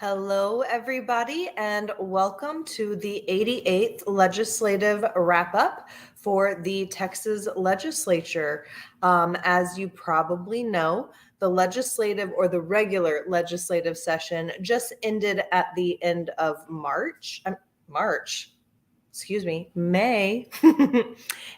Hello, everybody, and welcome to the 88th legislative wrap-up for the Texas legislature. As you probably know, the legislative or the regular legislative session just ended at the end of May.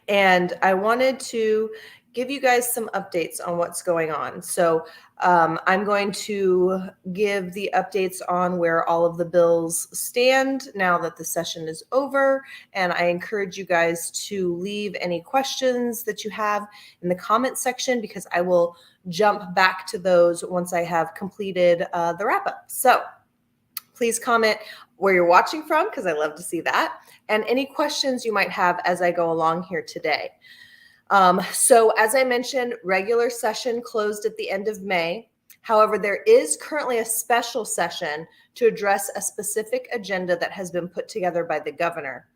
And I wanted to give you guys some updates on what's going on. So I'm going to give the updates on where all of the bills stand now that the session is over. And I encourage you guys to leave any questions that you have in the comment section because I will jump back to those once I have completed the wrap up. So please comment where you're watching from because I love to see that, and any questions you might have as I go along here today. So as I mentioned, regular session closed at the end of May. However, there is currently a special session to address a specific agenda that has been put together by the governor.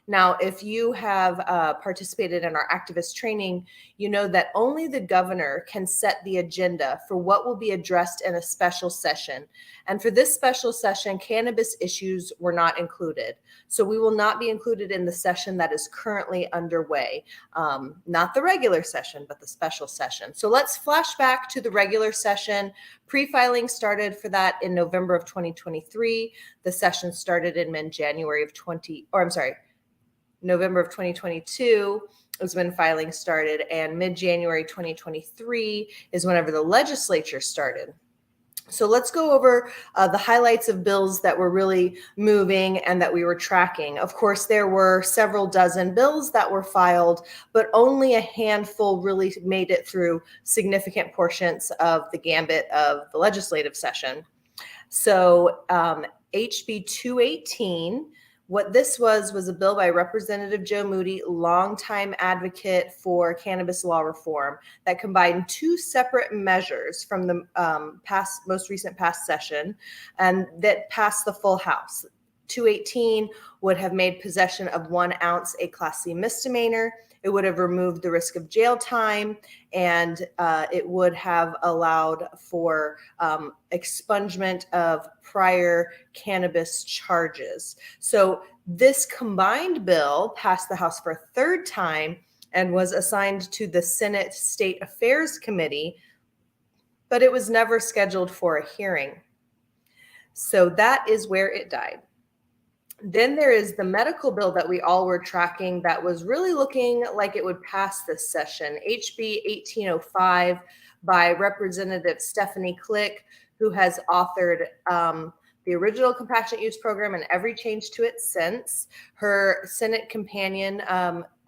Now, if you have participated in our activist training, you know that only the governor can set the agenda for what will be addressed in a special session. And for this special session, cannabis issues were not included. So we will not be included in the session that is currently underway. Not the regular session, but the special session. So let's flash back to the regular session. Pre-filing started for that in November of 2023. The session started in November of 2022 was when filing started, and mid-January 2023 is whenever the legislature started. So let's go over the highlights of bills that were really moving and that we were tracking. Of course, there were several dozen bills that were filed, but only a handful really made it through significant portions of the gambit of the legislative session. So HB 218, what this was a bill by Representative Joe Moody, longtime advocate for cannabis law reform, that combined two separate measures from the most recent past session, and that passed the full House. 218 would have made possession of 1 ounce a Class C misdemeanor. It would have removed the risk of jail time, and it would have allowed for expungement of prior cannabis charges. So this combined bill passed the House for a third time and was assigned to the Senate State Affairs Committee, but it was never scheduled for a hearing. So that is where it died. Then there is the medical bill that we all were tracking that was really looking like it would pass this session, HB 1805 by Representative Stephanie Click, who has authored the original compassionate use program and every change to it since. Her Senate companion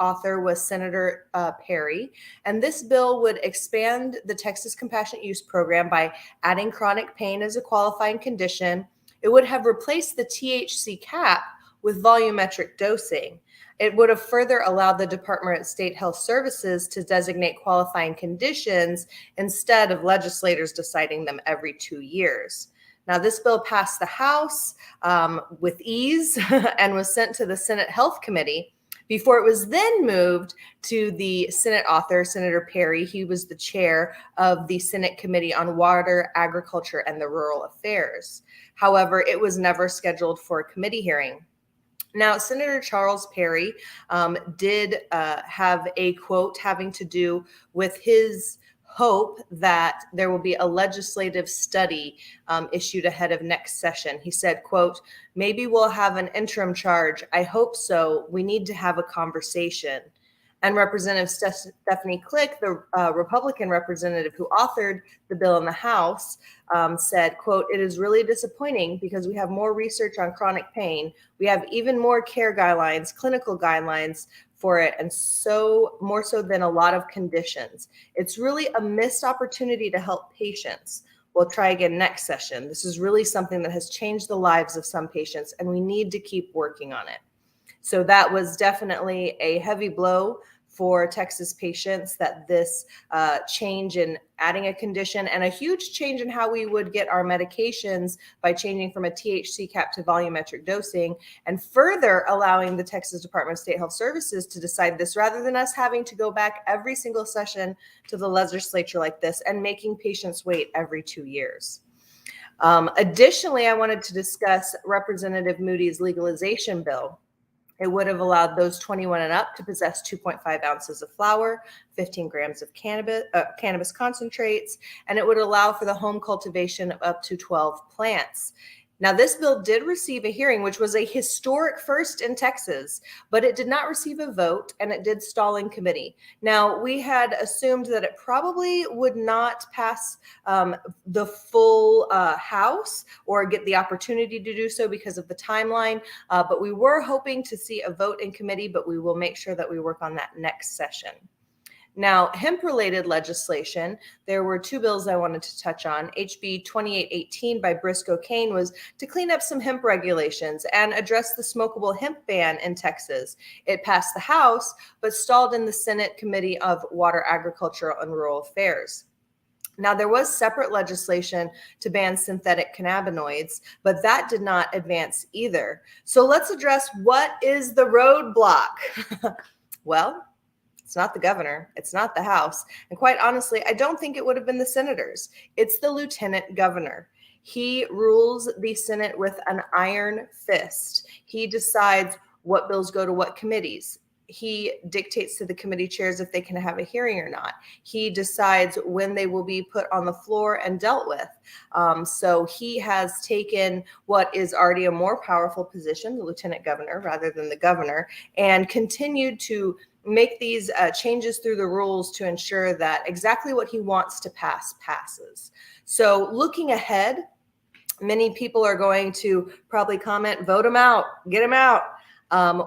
author was Senator Perry. And this bill would expand the Texas compassionate use program by adding chronic pain as a qualifying condition. It would have replaced the THC cap with volumetric dosing. It would have further allowed the Department of State Health Services to designate qualifying conditions instead of legislators deciding them every 2 years. Now, this bill passed the House with ease and was sent to the Senate Health Committee before it was then moved to the Senate author, Senator Perry. He was the chair of the Senate Committee on Water, Agriculture, and the Rural Affairs. However, it was never scheduled for a committee hearing. Now, Senator Charles Perry did have a quote having to do with his hope that there will be a legislative study issued ahead of next session. He said, quote, "Maybe we'll have an interim charge. I hope so. We need to have a conversation." And Representative Stephanie Click, the Republican representative who authored the bill in the House, said, quote, "It is really disappointing because we have more research on chronic pain. We have even more care guidelines, clinical guidelines for it, and so more so than a lot of conditions. It's really a missed opportunity to help patients. We'll try again next session. This is really something that has changed the lives of some patients, and we need to keep working on it." So that was definitely a heavy blow for Texas patients, that this change in adding a condition and a huge change in how we would get our medications by changing from a THC cap to volumetric dosing, and further allowing the Texas Department of State Health Services to decide this rather than us having to go back every single session to the legislature like this and making patients wait every 2 years. Additionally, I wanted to discuss Representative Moody's legalization bill. It would have allowed those 21 and up to possess 2.5 ounces of flour, 15 grams of cannabis concentrates, and it would allow for the home cultivation of up to 12 plants. Now, this bill did receive a hearing, which was a historic first in Texas, but it did not receive a vote and it did stall in committee. Now, we had assumed that it probably would not pass the full House or get the opportunity to do so because of the timeline, but we were hoping to see a vote in committee, but we will make sure that we work on that next session. Now, hemp-related legislation, there were two bills I wanted to touch on. HB 2818 by Briscoe Cain was to clean up some hemp regulations and address the smokable hemp ban in Texas. It passed the House, but stalled in the Senate Committee of Water, Agricultural, and Rural Affairs. Now, there was separate legislation to ban synthetic cannabinoids, but that did not advance either. So let's address what is the roadblock. Well, it's not the governor. It's not the House. And quite honestly, I don't think it would have been the senators. It's the lieutenant governor. He rules the Senate with an iron fist. He decides what bills go to what committees. He dictates to the committee chairs if they can have a hearing or not. He decides when they will be put on the floor and dealt with. So he has taken what is already a more powerful position, the lieutenant governor, rather than the governor, and continued to make these changes through the rules to ensure that exactly what he wants to pass passes. So looking ahead, many people are going to probably comment, vote him out, get him out.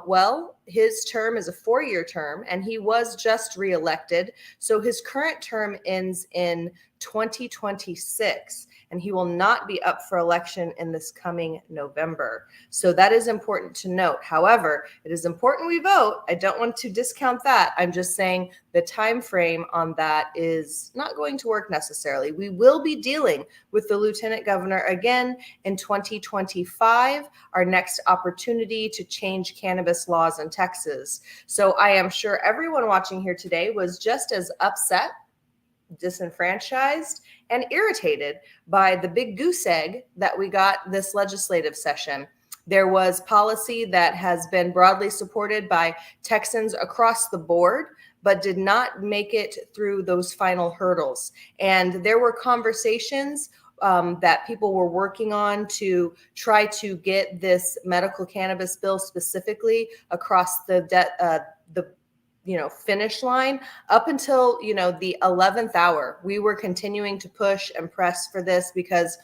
Well, his term is a 4-year term, and he was just reelected. So his current term ends in 2026, and he will not be up for election in this coming November. So that is important to note. However, it is important we vote. I don't want to discount that. I'm just saying the time frame on that is not going to work necessarily. We will be dealing with the lieutenant governor again in 2025, our next opportunity to change cannabis laws in Texas. So I am sure everyone watching here today was just as upset, disenfranchised, and irritated by the big goose egg that we got this legislative session. There was policy that has been broadly supported by Texans across the board, but did not make it through those final hurdles. And there were conversations that people were working on to try to get this medical cannabis bill specifically across the finish line. Up until, the 11th hour, we were continuing to push and press for this because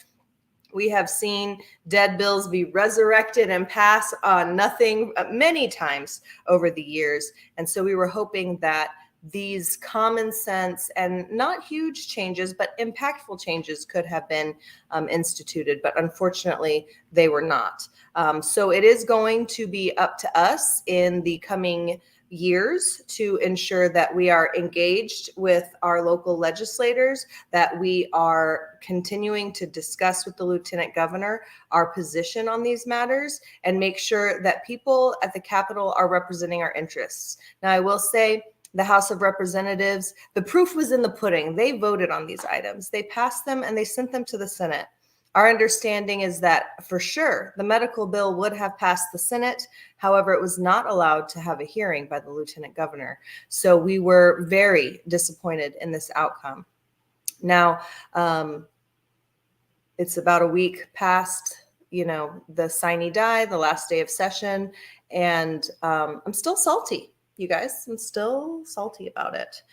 we have seen dead bills be resurrected and pass on nothing many times over the years. And so we were hoping that these common sense and not huge changes, but impactful changes could have been instituted, but unfortunately they were not. So it is going to be up to us in the coming years to ensure that we are engaged with our local legislators, that we are continuing to discuss with the lieutenant governor our position on these matters, and make sure that people at the Capitol are representing our interests. Now, I will say, the House of Representatives, the proof was in the pudding. They voted on these items. They passed them and they sent them to the Senate. Our understanding is that for sure the medical bill would have passed the Senate. However, it was not allowed to have a hearing by the lieutenant governor. So we were very disappointed in this outcome. Now, it's about a week past, the sine die, the last day of session, and I'm still salty. You guys, I'm still salty about it.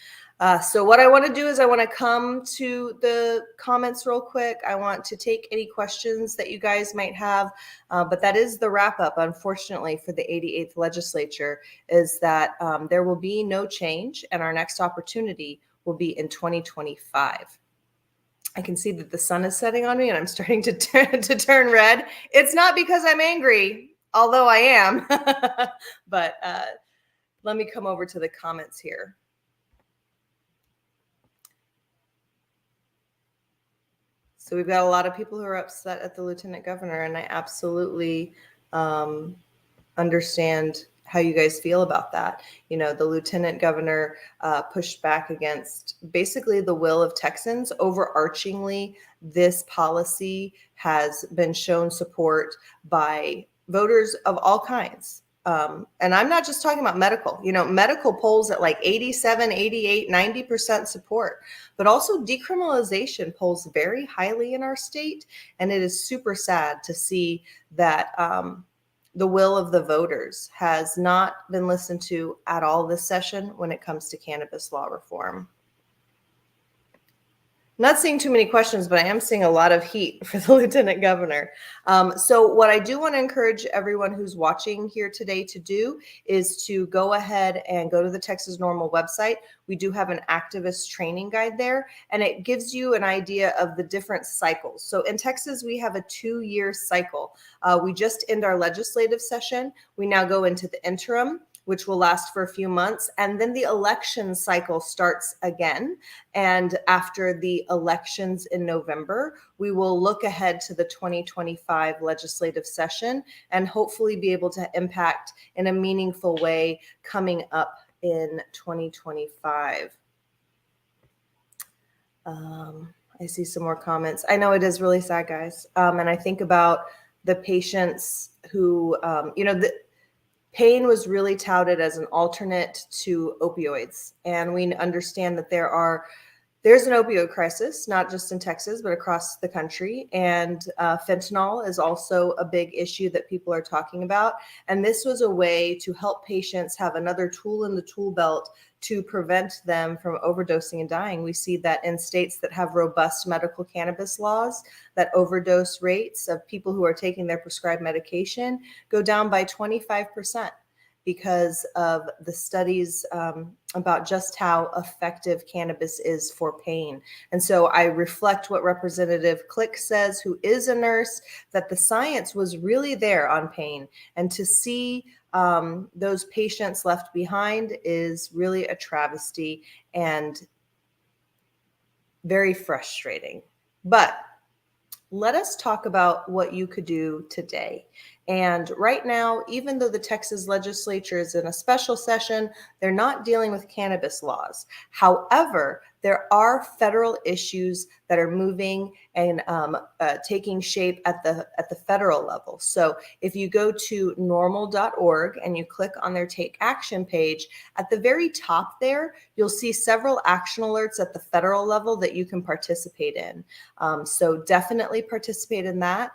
So what I want to do is I want to come to the comments real quick. I want to take any questions that you guys might have, but that is the wrap up, unfortunately, for the 88th legislature, is that there will be no change, and our next opportunity will be in 2025. I can see that the sun is setting on me and I'm starting to turn red. It's not because I'm angry, although I am, but let me come over to the comments here. So we've got a lot of people who are upset at the lieutenant governor, and I absolutely understand how you guys feel about that. You know, the lieutenant governor pushed back against basically the will of Texans. Overarchingly, this policy has been shown support by voters of all kinds. And I'm not just talking about medical. You know, medical polls at like 87, 88, 90% support, but also decriminalization polls very highly in our state. And it is super sad to see that the will of the voters has not been listened to at all this session when it comes to cannabis law reform. Not seeing too many questions, but I am seeing a lot of heat for the lieutenant governor. So what I do want to encourage everyone who's watching here today to do is to go ahead and go to the Texas NORML website. We do have an activist training guide there, and it gives you an idea of the different cycles. So in Texas, we have a 2-year cycle. We just end our legislative session. We now go into the interim, which will last for a few months. And then the election cycle starts again. And after the elections in November, we will look ahead to the 2025 legislative session and hopefully be able to impact in a meaningful way coming up in 2025. I see some more comments. I know it is really sad, guys. And I think about the patients who, pain was really touted as an alternate to opioids. And we understand that there's an opioid crisis, not just in Texas, but across the country. And fentanyl is also a big issue that people are talking about. And this was a way to help patients have another tool in the tool belt to prevent them from overdosing and dying. We see that in states that have robust medical cannabis laws, that overdose rates of people who are taking their prescribed medication go down by 25%. Because of the studies about just how effective cannabis is for pain. And so I reflect what Representative Click says, who is a nurse, that the science was really there on pain. And to see those patients left behind is really a travesty and very frustrating. But let us talk about what you could do today. And right now, even though the Texas legislature is in a special session, they're not dealing with cannabis laws. However, there are federal issues that are moving and taking shape at the federal level. So if you go to NORML.org and you click on their Take Action page, at the very top there, you'll see several action alerts at the federal level that you can participate in. So definitely participate in that.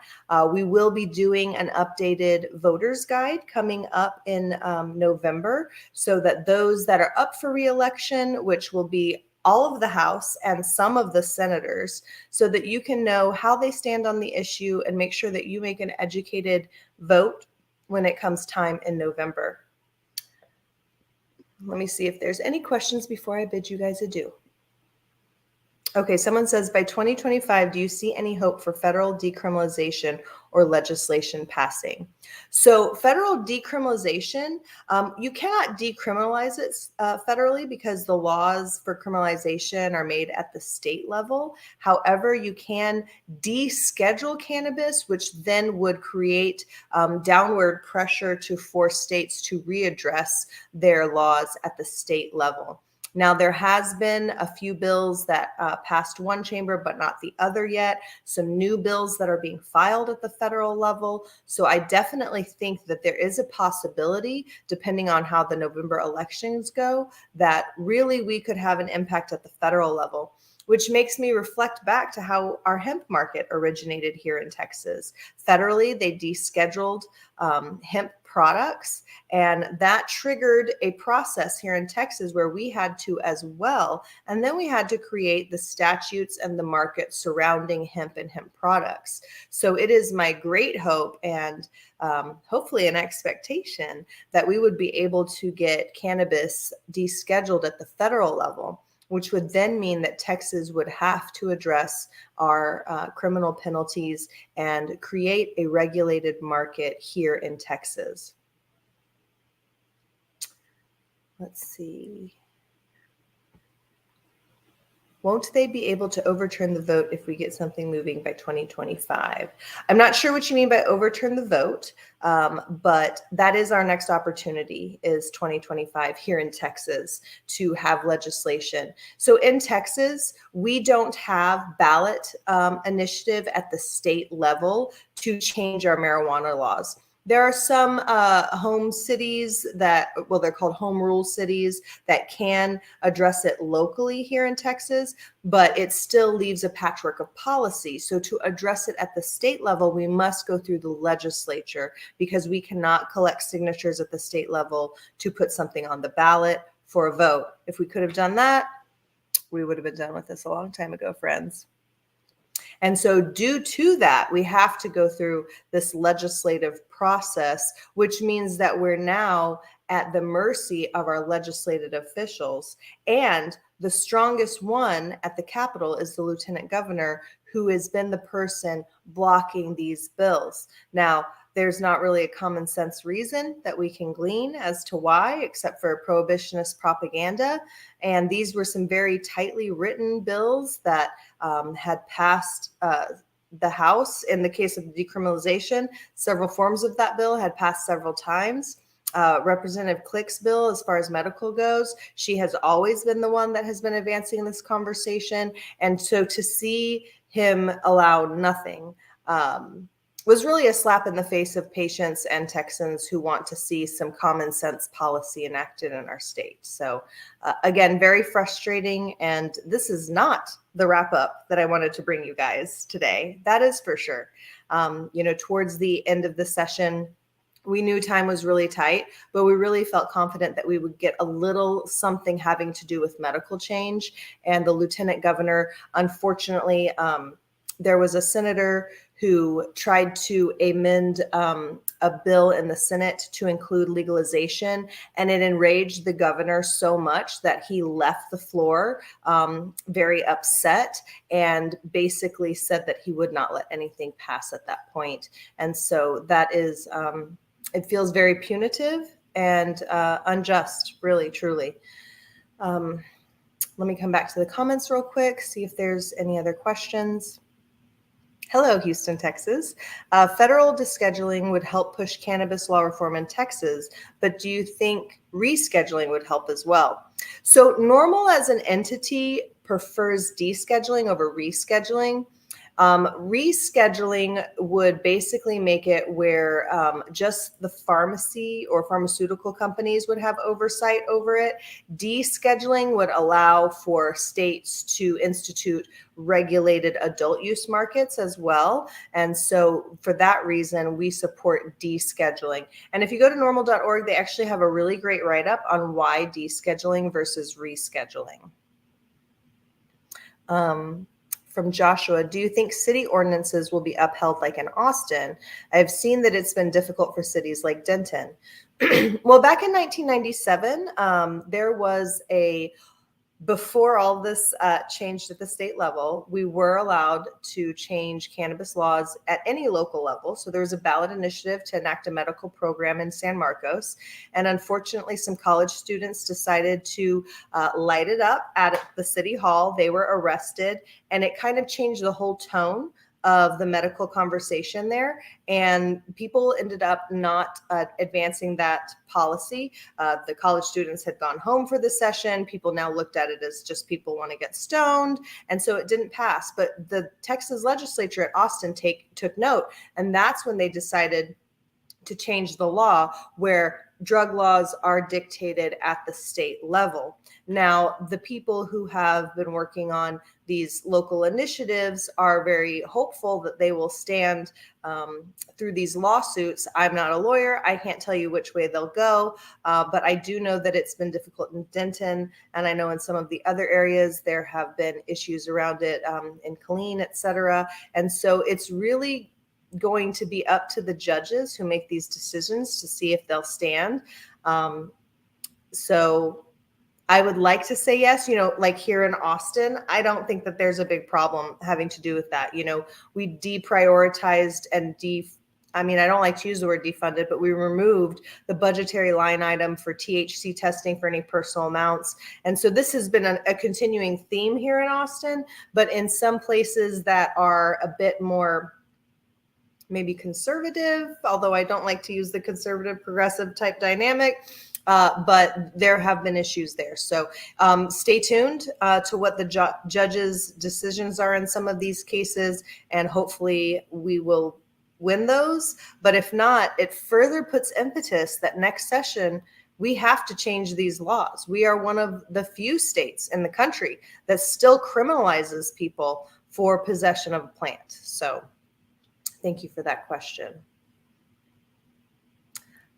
We will be doing an updated voters guide coming up in November, so that those that are up for re-election, which will be all of the House and some of the senators, so that you can know how they stand on the issue and make sure that you make an educated vote when it comes time in November. Let me see if there's any questions before I bid you guys adieu. Okay, someone says, by 2025, do you see any hope for federal decriminalization or legislation passing? So federal decriminalization, you cannot decriminalize it federally because the laws for criminalization are made at the state level. However, you can deschedule cannabis, which then would create downward pressure to force states to readdress their laws at the state level. Now, there has been a few bills that passed one chamber, but not the other yet. Some new bills that are being filed at the federal level. So I definitely think that there is a possibility, depending on how the November elections go, that really we could have an impact at the federal level, which makes me reflect back to how our hemp market originated here in Texas. Federally, they descheduled hemp products, and that triggered a process here in Texas where we had to as well. And then we had to create the statutes and the market surrounding hemp and hemp products. So it is my great hope and hopefully an expectation that we would be able to get cannabis descheduled at the federal level, which would then mean that Texas would have to address our criminal penalties and create a regulated market here in Texas. Let's see. Won't they be able to overturn the vote if we get something moving by 2025? I'm not sure what you mean by overturn the vote, but that is our next opportunity, is 2025 here in Texas to have legislation. So in Texas, we don't have ballot initiative at the state level to change our marijuana laws. There are some home cities that, well, they're called home rule cities, that can address it locally here in Texas, but it still leaves a patchwork of policy. So to address it at the state level, we must go through the legislature, because we cannot collect signatures at the state level to put something on the ballot for a vote. If we could have done that, we would have been done with this a long time ago, friends. And so due to that, we have to go through this legislative process, which means that we're now at the mercy of our legislative officials. And the strongest one at the Capitol is the lieutenant governor, who has been the person blocking these bills. Now, there's not really a common sense reason that we can glean as to why, except for prohibitionist propaganda. And these were some very tightly written bills that had passed the House. In the case of decriminalization, several forms of that bill had passed several times. Representative Click's bill, as far as medical goes, she has always been the one that has been advancing this conversation. And so to see him allow nothing was really a slap in the face of patients and Texans who want to see some common sense policy enacted in our state. So again, very frustrating. And this is not the wrap up that I wanted to bring you guys today. That is for sure. Towards the end of the session, we knew time was really tight, but we really felt confident that we would get a little something having to do with medical change. And the lieutenant governor, unfortunately, there was a senator who tried to amend a bill in the Senate to include legalization, and it enraged the governor so much that he left the floor very upset, and basically said that he would not let anything pass at that point. And so that is, it feels very punitive and unjust, really, truly. Let me come back to the comments real quick, see if there's any other questions. Hello, Houston, Texas. Federal descheduling would help push cannabis law reform in Texas, but do you think rescheduling would help as well? So NORML as an entity prefers descheduling over rescheduling. Rescheduling would basically make it where just the pharmacy or pharmaceutical companies would have oversight over it. Descheduling would allow for states to institute regulated adult use markets as well. And so for that reason, we support descheduling. And if you go to NORML.org, they actually have a really great write-up on why descheduling versus rescheduling. From Joshua, do you think city ordinances will be upheld like in Austin? I've seen that it's been difficult for cities like Denton. Well, back in 1997, there was before all this changed at the state level, we were allowed to change cannabis laws at any local level. So there was a ballot initiative to enact a medical program in San Marcos. And unfortunately, some college students decided to light it up at the city hall. They were arrested, and it kind of changed the whole tone of the medical conversation there, and people ended up not advancing that policy. The college students had gone home for the session. People now looked at it as just people want to get stoned, and so it didn't pass. But the Texas legislature at Austin took note, and that's when they decided to change the law, where drug laws are dictated at the state level. Now, the people who have been working on these local initiatives are very hopeful that they will stand through these lawsuits. I'm not a lawyer. I can't tell you which way they'll go, but I do know that it's been difficult in Denton, and I know in some of the other areas there have been issues around it in Killeen, et cetera. And so it's really going to be up to the judges who make these decisions to see if they'll stand. So I would like to say yes, like here in Austin, I don't think that there's a big problem having to do with that. We deprioritized and I mean, I don't like to use the word defunded, but we removed the budgetary line item for THC testing for any personal amounts. And so this has been a continuing theme here in Austin, but in some places that are a bit more maybe conservative, although I don't like to use the conservative progressive type dynamic, but there have been issues there. So stay tuned to what the judge's decisions are in some of these cases, and hopefully we will win those. But if not, it further puts impetus that next session we have to change these laws. We are one of the few states in the country that still criminalizes people for possession of a plant. So thank you for that question.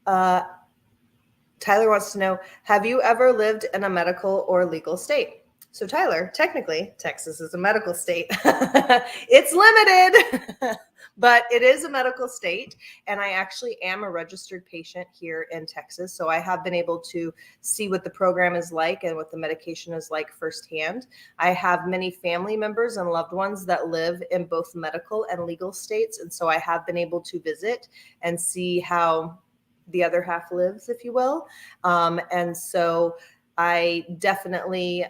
Tyler wants to know, have you ever lived in a medical or legal state? So Tyler, technically, Texas is a medical state. It's limited, but it is a medical state. And I actually am a registered patient here in Texas. So I have been able to see what the program is like and what the medication is like firsthand. I have many family members and loved ones that live in both medical and legal states. And so I have been able to visit and see how the other half lives, if you will. And so I definitely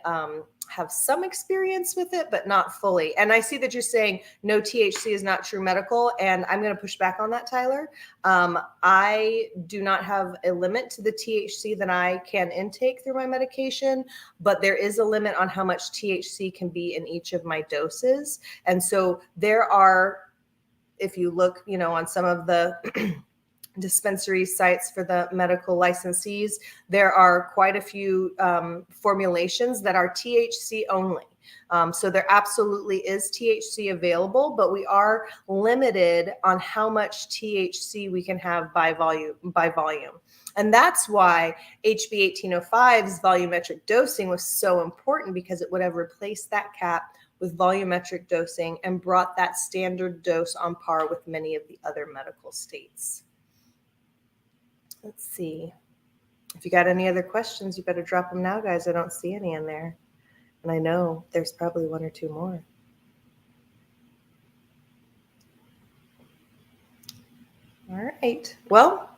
have some experience with it, but not fully. And I see that you're saying no THC is not true medical, and I'm going to push back on that, Tyler. I do not have a limit to the THC that I can intake through my medication, but there is a limit on how much THC can be in each of my doses. And so there are, if you look, on some of the dispensary sites for the medical licensees, there are quite a few formulations that are THC only. So there absolutely is THC available, but we are limited on how much THC we can have by volume. And that's why HB 1805's volumetric dosing was so important, because it would have replaced that cap with volumetric dosing and brought that standard dose on par with many of the other medical states. Let's see. If you got any other questions, you better drop them now, guys. I don't see any in there. And I know there's probably one or two more. All right. Well,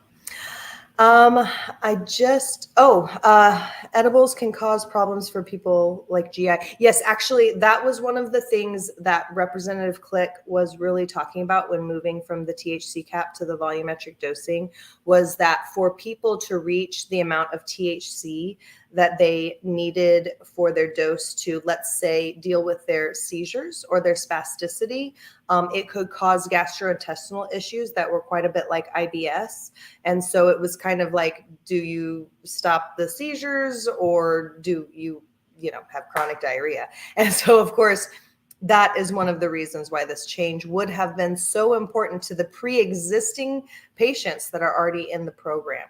edibles can cause problems for people like GI. Yes, actually, that was one of the things that Representative Click was really talking about when moving from the THC cap to the volumetric dosing, was that for people to reach the amount of THC that they needed for their dose to, let's say, deal with their seizures or their spasticity, it could cause gastrointestinal issues that were quite a bit like IBS. And so it was kind of like, do you stop the seizures or do you, have chronic diarrhea? And so, of course, that is one of the reasons why this change would have been so important to the pre-existing patients that are already in the program.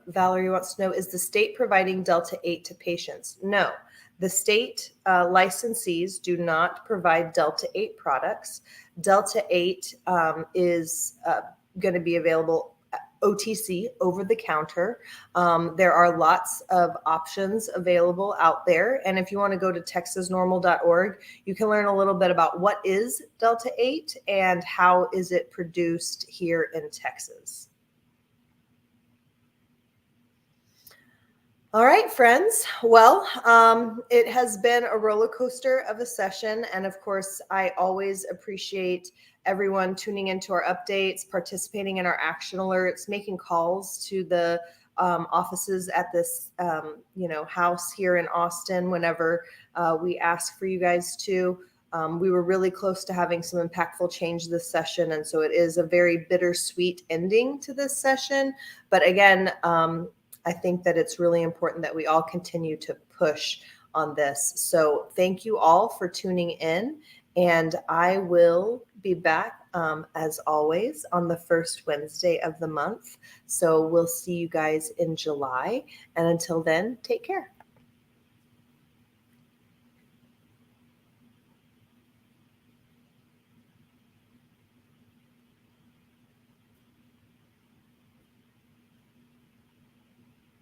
Valerie wants to know, is the state providing Delta 8 to patients? No, the state licensees do not provide Delta 8 products. Delta 8 is going to be available OTC, over the counter. There are lots of options available out there. And if you want to go to texasnormal.org, you can learn a little bit about what is Delta 8 and how is it produced here in Texas. All right, friends. Well, it has been a roller coaster of a session. And of course, I always appreciate everyone tuning into our updates, participating in our action alerts, making calls to the offices at this, house here in Austin whenever we ask for you guys to. We were really close to having some impactful change this session. And so it is a very bittersweet ending to this session. But again, I think that it's really important that we all continue to push on this. So thank you all for tuning in, and I will be back as always on the first Wednesday of the month. So we'll see you guys in July. And until then, take care.